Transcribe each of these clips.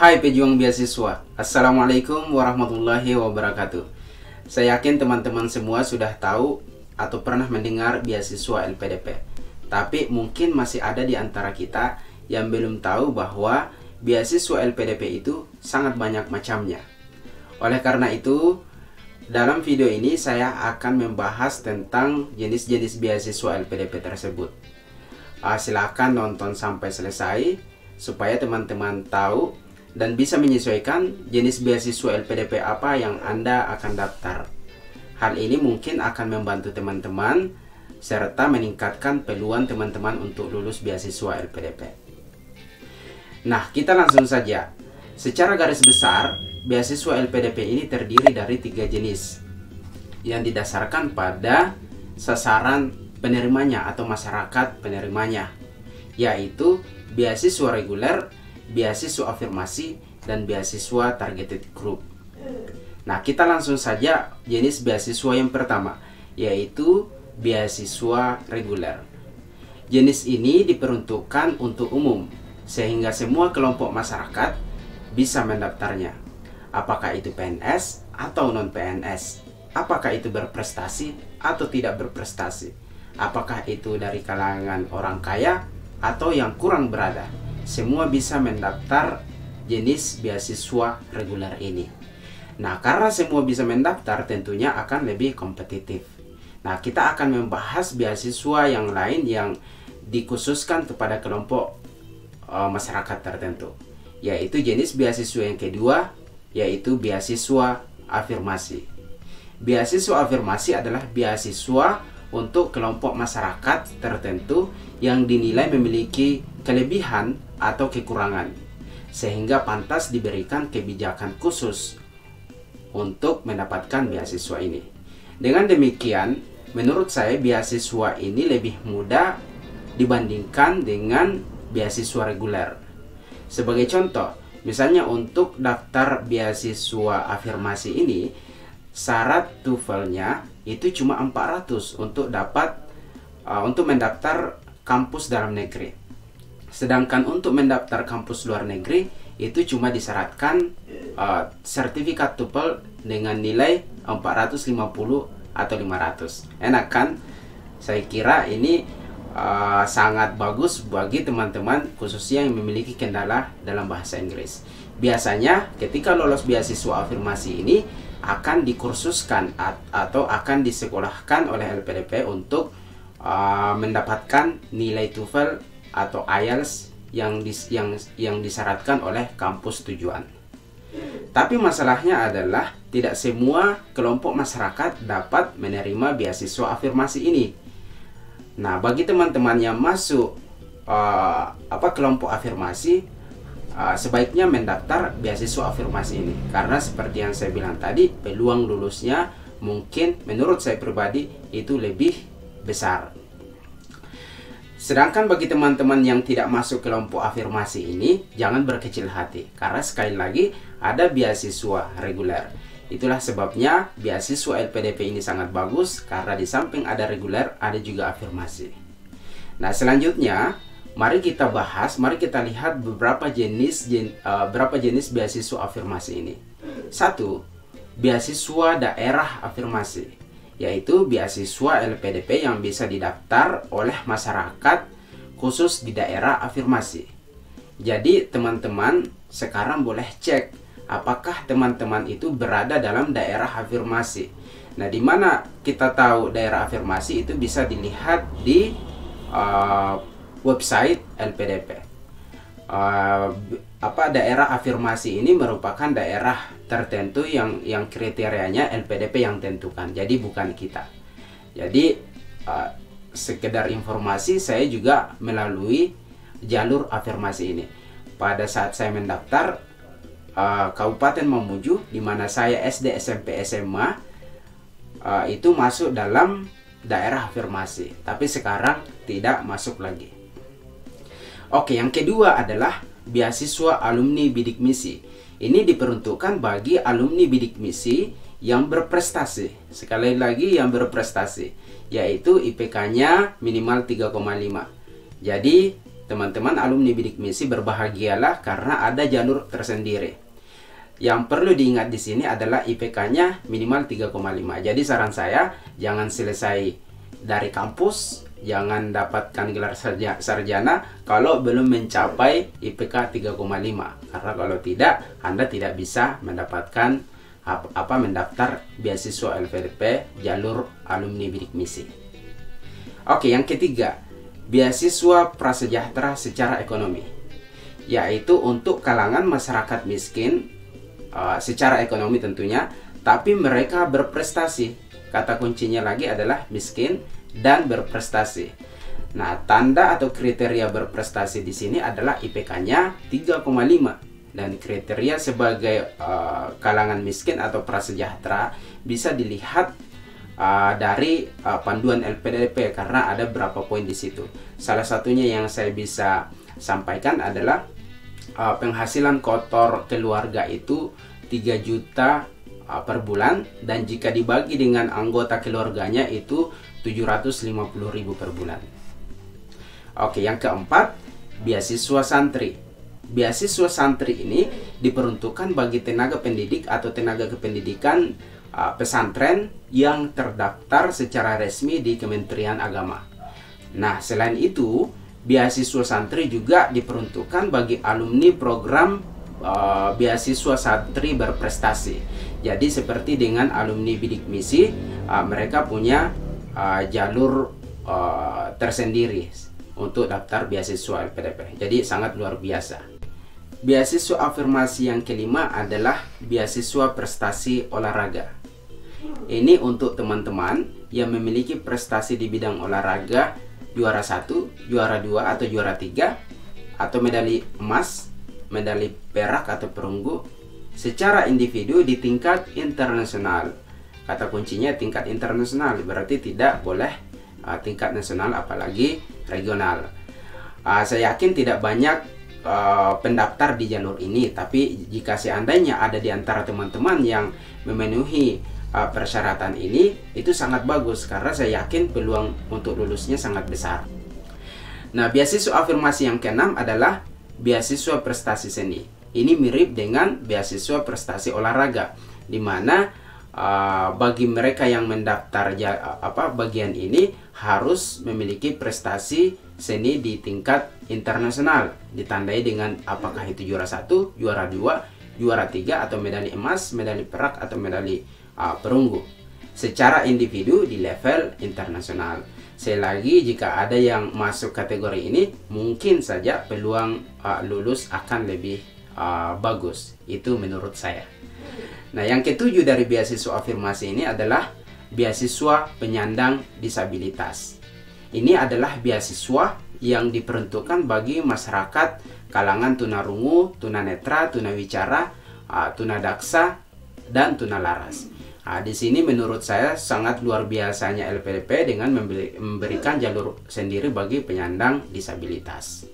Hai pejuang beasiswa, Assalamualaikum warahmatullahi wabarakatuh. Saya yakin teman-teman semua sudah tahu atau pernah mendengar beasiswa LPDP. Tapi mungkin masih ada di antara kita yang belum tahu bahwa beasiswa LPDP itu sangat banyak macamnya. Oleh karena itu, dalam video ini saya akan membahas tentang jenis-jenis beasiswa LPDP tersebut. Silakan nonton sampai selesai supaya teman-teman tahu dan bisa menyesuaikan jenis beasiswa LPDP apa yang Anda akan daftar. Hal ini mungkin akan membantu teman-teman serta meningkatkan peluang teman-teman untuk lulus beasiswa LPDP. Nah, kita langsung saja. Secara garis besar, beasiswa LPDP ini terdiri dari 3 jenis yang didasarkan pada sasaran penerimanya atau masyarakat penerimanya, yaitu beasiswa reguler, beasiswa afirmasi, dan beasiswa targeted group. Nah, kita langsung saja jenis beasiswa yang pertama, yaitu beasiswa reguler. Jenis ini diperuntukkan untuk umum, sehingga semua kelompok masyarakat bisa mendaftarnya. Apakah itu PNS atau non-PNS? Apakah itu berprestasi atau tidak berprestasi? Apakah itu dari kalangan orang kaya atau yang kurang berada? Semua bisa mendaftar jenis beasiswa reguler ini. Nah, karena semua bisa mendaftar, tentunya akan lebih kompetitif. Nah, kita akan membahas beasiswa yang lain yang dikhususkan kepada kelompok masyarakat tertentu, yaitu jenis beasiswa yang kedua, yaitu beasiswa afirmasi. Beasiswa afirmasi adalah beasiswa untuk kelompok masyarakat tertentu yang dinilai memiliki kelebihan atau kekurangan, sehingga pantas diberikan kebijakan khusus untuk mendapatkan beasiswa ini. Dengan demikian, menurut saya beasiswa ini lebih mudah dibandingkan dengan beasiswa reguler. Sebagai contoh, misalnya untuk daftar beasiswa afirmasi ini, syarat TOEFL-nya itu cuma 400 untuk mendaftar kampus dalam negeri. Sedangkan untuk mendaftar kampus luar negeri itu cuma disyaratkan sertifikat TOEFL dengan nilai 450 atau 500. Enak kan? Saya kira ini sangat bagus bagi teman-teman khususnya yang memiliki kendala dalam bahasa Inggris. Biasanya ketika lolos beasiswa afirmasi ini akan dikursuskan atau akan disekolahkan oleh LPDP untuk mendapatkan nilai TOEFL atau IELTS yang disyaratkan oleh kampus tujuan. Tapi masalahnya adalah tidak semua kelompok masyarakat dapat menerima beasiswa afirmasi ini. Nah, bagi teman-teman yang masuk kelompok afirmasi, sebaiknya mendaftar beasiswa afirmasi ini, karena seperti yang saya bilang tadi, peluang lulusnya mungkin menurut saya pribadi itu lebih besar. Sedangkan bagi teman-teman yang tidak masuk kelompok afirmasi ini, jangan berkecil hati, karena sekali lagi ada beasiswa reguler. Itulah sebabnya beasiswa LPDP ini sangat bagus, karena di samping ada reguler, ada juga afirmasi. Nah, selanjutnya mari kita lihat beberapa jenis beasiswa afirmasi ini. 1. Beasiswa daerah afirmasi, yaitu beasiswa LPDP yang bisa didaftar oleh masyarakat khusus di daerah afirmasi. Jadi teman-teman sekarang boleh cek apakah teman-teman itu berada dalam daerah afirmasi. Nah, di mana kita tahu daerah afirmasi itu bisa dilihat di website LPDP. Daerah afirmasi ini merupakan daerah tertentu yang kriterianya LPDP yang tentukan, jadi bukan kita. Jadi sekedar informasi, saya juga melalui jalur afirmasi ini. Pada saat saya mendaftar Kabupaten Mamuju, di mana saya SD, SMP, SMA itu masuk dalam daerah afirmasi, tapi sekarang tidak masuk lagi. Oke, yang kedua adalah beasiswa alumni bidik misi. Ini diperuntukkan bagi alumni bidik misi yang berprestasi. Sekali lagi, yang berprestasi, yaitu IPK-nya minimal 3,5. Jadi teman-teman alumni bidik misi berbahagialah karena ada jalur tersendiri. Yang perlu diingat di sini adalah IPK-nya minimal 3,5. Jadi saran saya jangan selesai dari kampus, jangan dapatkan gelar sarjana kalau belum mencapai IPK 3,5. Karena kalau tidak, Anda tidak bisa mendapatkan mendaftar beasiswa LPDP jalur alumni bidik misi. Oke, yang ketiga, beasiswa prasejahtera secara ekonomi, yaitu untuk kalangan masyarakat miskin secara ekonomi tentunya, tapi mereka berprestasi. Kata kuncinya lagi adalah miskin dan berprestasi. Nah, tanda atau kriteria berprestasi di sini adalah IPK-nya 3,5, dan kriteria sebagai kalangan miskin atau prasejahtera bisa dilihat dari panduan LPDP karena ada beberapa poin di situ. Salah satunya yang saya bisa sampaikan adalah penghasilan kotor keluarga itu 3 juta per bulan, dan jika dibagi dengan anggota keluarganya itu 750.000 per bulan. Oke, yang keempat, beasiswa santri. Beasiswa santri ini diperuntukkan bagi tenaga pendidik atau tenaga kependidikan pesantren yang terdaftar secara resmi di Kementerian Agama. Nah, selain itu, beasiswa santri juga diperuntukkan bagi alumni program beasiswa santri berprestasi. Jadi seperti dengan alumni bidik misi, mereka punya jalur tersendiri untuk daftar beasiswa LPDP. Jadi sangat luar biasa. Beasiswa afirmasi yang kelima adalah beasiswa prestasi olahraga. Ini untuk teman-teman yang memiliki prestasi di bidang olahraga, juara 1, juara 2 atau juara 3, atau medali emas, medali perak atau perunggu secara individu di tingkat internasional. Kata kuncinya tingkat internasional, berarti tidak boleh tingkat nasional apalagi regional. Saya yakin tidak banyak pendaftar di jalur ini, tapi jika seandainya ada di antara teman-teman yang memenuhi persyaratan ini, itu sangat bagus karena saya yakin peluang untuk lulusnya sangat besar. Nah, beasiswa afirmasi yang keenam adalah beasiswa prestasi seni. Ini mirip dengan beasiswa prestasi olahraga, di mana bagi mereka yang mendaftar bagian ini harus memiliki prestasi seni di tingkat internasional, ditandai dengan apakah itu juara 1, juara 2, juara 3 atau medali emas, medali perak atau medali perunggu secara individu di level internasional. Sekali lagi, jika ada yang masuk kategori ini, mungkin saja peluang lulus akan lebih bagus. Itu menurut saya. Nah, yang ketujuh dari beasiswa afirmasi ini adalah beasiswa penyandang disabilitas. Ini adalah beasiswa yang diperuntukkan bagi masyarakat kalangan tunarungu, tunanetra, tunawicara, tunadaksa, dan tunalaras. Di sini menurut saya sangat luar biasanya LPDP dengan memberikan jalur sendiri bagi penyandang disabilitas.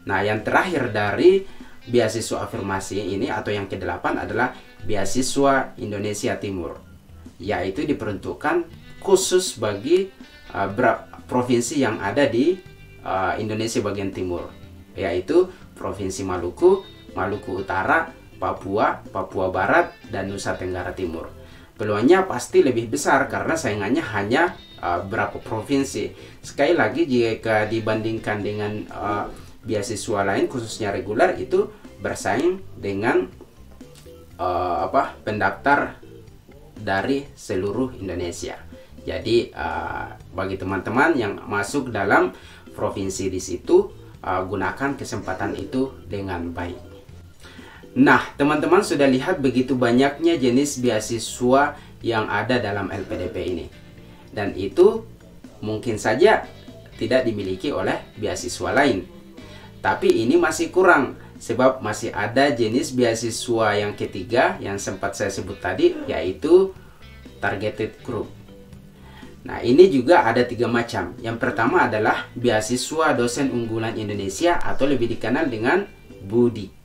Nah, yang terakhir dari beasiswa afirmasi ini atau yang ke-8 adalah beasiswa Indonesia Timur, yaitu diperuntukkan khusus bagi provinsi yang ada di Indonesia bagian timur, yaitu Provinsi Maluku, Maluku Utara, Papua, Papua Barat, dan Nusa Tenggara Timur. Peluangnya pasti lebih besar karena saingannya hanya berapa provinsi. Sekali lagi, jika dibandingkan dengan beasiswa lain khususnya reguler, itu bersaing dengan pendaftar dari seluruh Indonesia. Jadi bagi teman-teman yang masuk dalam provinsi di situ, gunakan kesempatan itu dengan baik. Nah, teman-teman sudah lihat begitu banyaknya jenis beasiswa yang ada dalam LPDP ini. Dan itu mungkin saja tidak dimiliki oleh beasiswa lain. Tapi ini masih kurang, sebab masih ada jenis beasiswa yang ketiga yang sempat saya sebut tadi, yaitu targeted group. Nah, ini juga ada 3 macam. Yang pertama adalah beasiswa dosen unggulan Indonesia atau lebih dikenal dengan BUDI.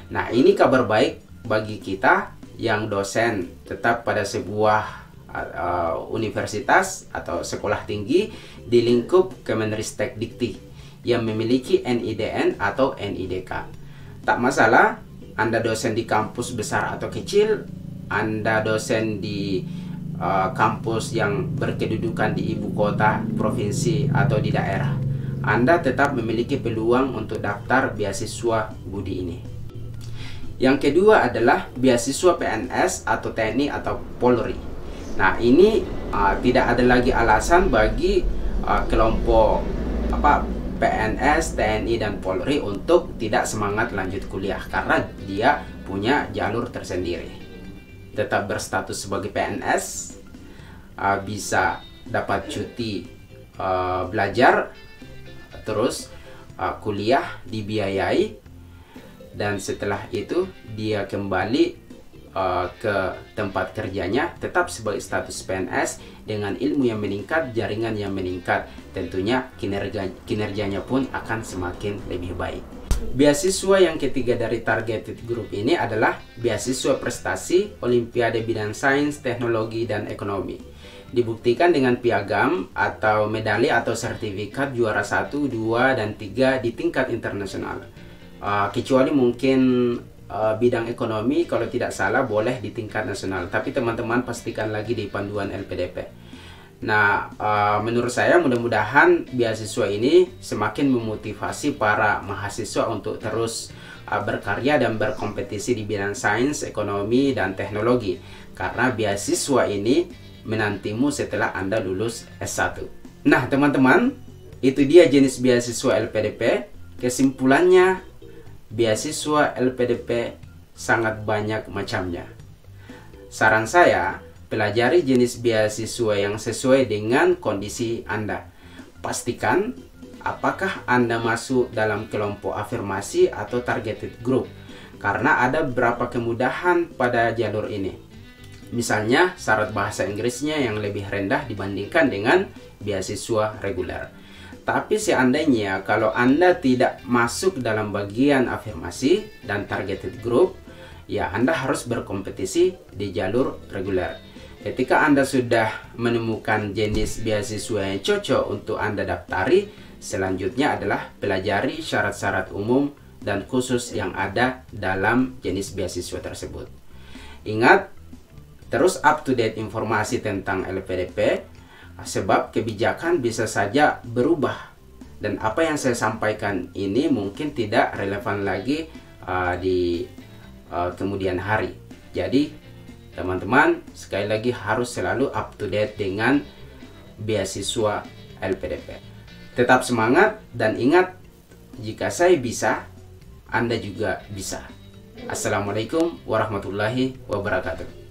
Nah, ini kabar baik bagi kita yang dosen tetap pada sebuah universitas atau sekolah tinggi di lingkup Kemenristek Dikti, yang memiliki NIDN atau NIDK. Tak masalah Anda dosen di kampus besar atau kecil, Anda dosen di kampus yang berkedudukan di ibu kota, provinsi, atau di daerah, Anda tetap memiliki peluang untuk daftar beasiswa Budi ini. Yang kedua adalah beasiswa PNS atau TNI atau Polri. Nah, ini tidak ada lagi alasan bagi kelompok PNS, TNI, dan Polri untuk tidak semangat lanjut kuliah karena dia punya jalur tersendiri. Tetap berstatus sebagai PNS, bisa dapat cuti belajar, terus kuliah dibiayai, dan setelah itu dia kembali ke tempat kerjanya tetap sebagai status PNS dengan ilmu yang meningkat, jaringan yang meningkat. Tentunya kinerjanya pun akan semakin lebih baik. Beasiswa yang ketiga dari targeted group ini adalah beasiswa prestasi Olimpiade bidang sains, teknologi, dan ekonomi. Dibuktikan dengan piagam atau medali atau sertifikat juara 1, 2, dan 3 di tingkat internasional. Kecuali mungkin bidang ekonomi, kalau tidak salah boleh di tingkat nasional. Tapi teman-teman pastikan lagi di panduan LPDP. Nah, menurut saya mudah-mudahan beasiswa ini semakin memotivasi para mahasiswa untuk terus berkarya dan berkompetisi di bidang sains, ekonomi, dan teknologi. Karena beasiswa ini menantimu setelah Anda lulus S1. Nah, teman-teman, itu dia jenis beasiswa LPDP. Kesimpulannya, beasiswa LPDP sangat banyak macamnya. Saran saya, pelajari jenis beasiswa yang sesuai dengan kondisi Anda. Pastikan apakah Anda masuk dalam kelompok afirmasi atau targeted group, karena ada beberapa kemudahan pada jalur ini. Misalnya, syarat bahasa Inggrisnya yang lebih rendah dibandingkan dengan beasiswa reguler. Tapi seandainya kalau Anda tidak masuk dalam bagian afirmasi dan targeted group, ya Anda harus berkompetisi di jalur reguler. Ketika Anda sudah menemukan jenis beasiswa yang cocok untuk Anda daftari, selanjutnya adalah pelajari syarat-syarat umum dan khusus yang ada dalam jenis beasiswa tersebut. Ingat, terus up to date informasi tentang LPDP, sebab kebijakan bisa saja berubah. Dan apa yang saya sampaikan ini mungkin tidak relevan lagi di kemudian hari. Jadi, teman-teman, sekali lagi harus selalu up to date dengan beasiswa LPDP. Tetap semangat dan ingat, jika saya bisa, Anda juga bisa. Assalamualaikum warahmatullahi wabarakatuh.